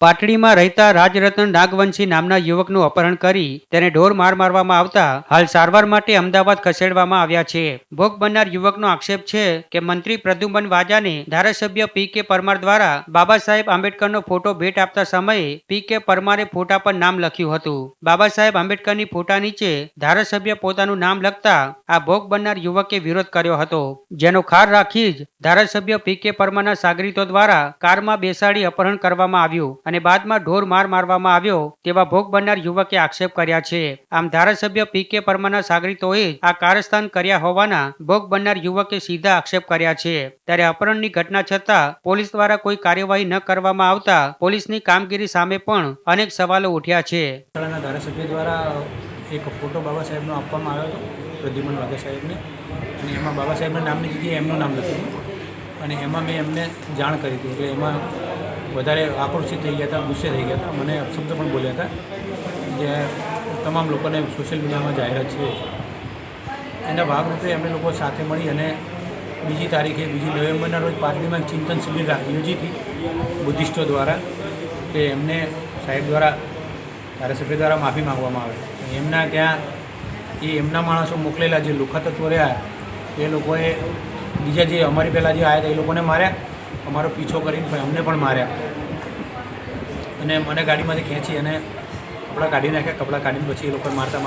પાટડીમાં રહેતા રાજરત્ન નાગવંશી નામના યુવકનું અપહરણ કરી તેને ઢોર માર મારવામાં આવતા હાલ સારવાર માટે અમદાવાદ ખસેડવામાં આવ્યા છે. ભોગ બનનાર યુવકનો આક્ષેપ છે કે મંત્રી પ્રદ્યુમન વાજાને ધારાસભ્ય પી.કે. પરમાર દ્વારા બાબા સાહેબ આંબેડકરનો ફોટો ભેટ આપતા સમયે પી.કે. પરમારે ફોટા પર નામ લખ્યું હતું. બાબા સાહેબ આંબેડકરની ફોટા નીચે ધારાસભ્ય પોતાનું નામ લખતા આ ભોગ બનનાર યુવકે વિરોધ કર્યો હતો, જેનો ખાર રાખી જ ધારાસભ્ય પી.કે. પરમારના સાગરીતો દ્વારા કારમાં બેસાડી અપહરણ કરવામાં આવ્યું અને બાદમાં ઢોર માર મારવામાં આવ્યો તેવા ભોગ બનનાર યુવકે આક્ષેપ કર્યા છે. આમ ધારાસભ્ય પી.કે. પરમારના સાગરીતોએ આ કારસ્તાન કર્યા હોવાના ભોગ બનનાર યુવકે સીધા આક્ષેપ કર્યા છે. ત્યારે અપહરણની ઘટના છતાં પોલીસ દ્વારા કોઈ કાર્યવાહી ન કરવામાં આવતા પોલીસની કામગીરી સામે પણ અનેક સવાલો ઉઠ્યા છે. ધારાસભ્ય દ્વારા એક ફોટો બાબા સાહેબનો આપવામાં આવ્યો હતો, પ્રદ્યુમન વાજા સાહેબને, અને એમાં બાબા સાહેબના નામની જગ્યાએ એમનું નામ લખ્યું અને એમાં મેં એમને જાણ કરી હતી. એટલે એમાં વધારે આક્રોશિત થઈ ગયા હતા, ગુસ્સે થઈ ગયા હતા, મને અપશબ્દ પણ બોલ્યા હતા, જે તમામ લોકોને સોશિયલ મીડિયામાં જાહેરાત છે. એના ભાગરૂપે અમે લોકો સાથે મળી અને બીજી તારીખે 2 નવેમ્બરના રોજ પાટડીમાં ચિંતન શિબિર યોજી હતી બુદ્ધિસ્ટો દ્વારા. કે એમને સાહેબ દ્વારા ધારાસભ્ય દ્વારા માફી માંગવામાં આવે. એમના ત્યાં એમના માણસો મોકલેલા જે લુખા તત્વો રહ્યા એ લોકોએ બીજા જે અમારી પહેલાં જે આવ્યા હતા એ લોકોને માર્યા, અમારો પીછો કરીને અમને પણ માર્યા અને મને ગાડીમાંથી ખેંચી અને કપડાં કાઢી નાખ્યા. કપડાં કાઢીને પછી એ લોકોને મારતા